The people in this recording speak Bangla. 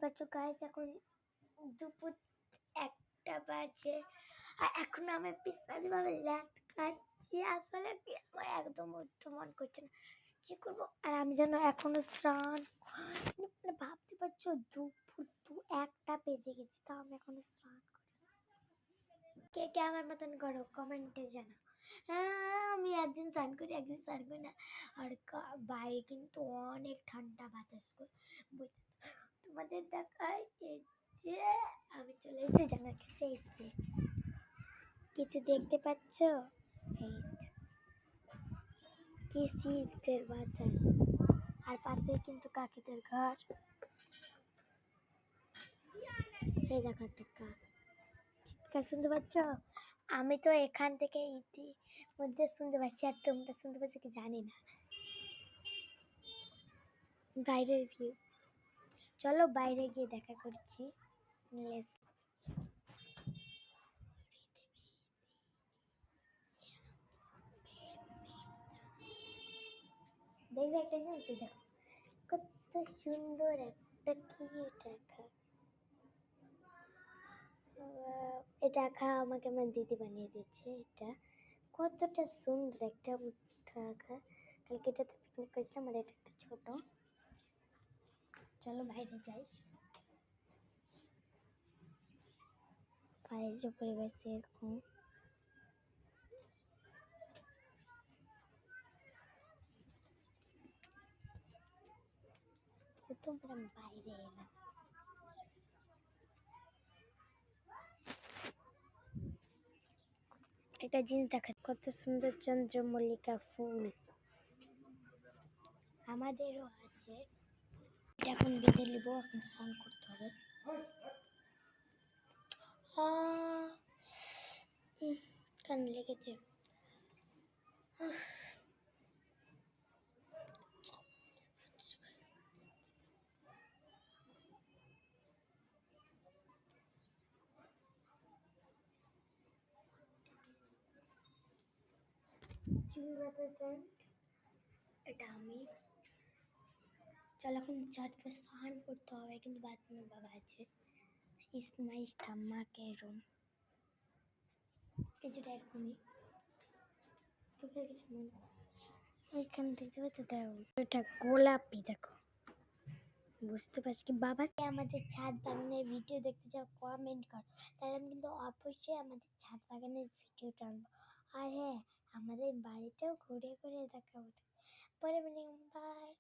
পাচ্ছ গাইস, এখন দুপুর 1টা বাজে আর এখন আমি বিশালভাবে ল্যাদ খাচ্ছি। আসলে কি আমার একদম উঠতে মন করছে না, কি করবো। আর আমি যেন এখনো স্নান মানে ভাবতে পারছো দুপুর 1টা বেজে গেছে, তা আমি এখনো স্নান করি। কে কে আমার মতন করো কমেন্টে জানা। হ্যাঁ, আমি একদিন স্নান করি একদিন স্নান করি না। আর বাইরে কিন্তু অনেক ঠান্ডা বাতাস করে তোমাদের দেখায় এই যে আমি চলে এসেছি জানার কাছে। এই যে কিছু দেখতে পাচ্ছ, এই কি শীতের বাতাস। আর পাশে কিন্তু কাকিদের ঘর। এই দেখো একটা কাক, চিৎকার শুনতে পাচ্ছ? আমি তো এখান থেকে ইতিমধ্যে শুনতে পাচ্ছি, আর তোমরা শুনতে পাচ্ছ কি জানি না। বাইরের ভিউ, চলো বাইরে গিয়ে দেখা করছি। দেখবে একটা জিনিস, দেখো কত সুন্দর একটা কিউট আঁকা। এটা আঁকা আমাকে আমার দিদি বানিয়ে দিচ্ছে। এটা কতটা সুন্দর একটা উঠা আঁকা। কালকে এটাতে পিকনিক করেছিলাম, আর এটা একটা ছোট। চলো বাইরে যাই। বাইরের পরিবেশ এরকম। তোমরা বাইরে এলাম, একটা জিনিস দেখা কত সুন্দর চন্দ্রমল্লিকা ফুল আমাদেরও আছে। এটা এখন বেঁধে নিব, এখন স্নান করতে হবে। কান লেগেছে। চুল বাঁধা টাইম এটা আমি। চল এখন ঝটপট স্নান করতে হবে, কিন্তু বাথরুমের বাবা আছে। ইসমাই ঠাম্মাকে রুম কিছুটা এখনই তোকে কিছু মনে ওইখানে দেখতে পাচ্ছ, দেখো এটা গোলাপি। দেখো বুঝতে পারছি কি বাবা, আমাদের ছাদ বাগানের ভিডিও দেখতে চাও কমেন্ট কর, তাহলে আমি কিন্তু অবশ্যই আমাদের ছাদ বাগানের ভিডিওটা আনবো। আর হ্যাঁ, আমাদের বাড়িটাও ঘুরে ঘুরে দেখাবো। পরে বাই।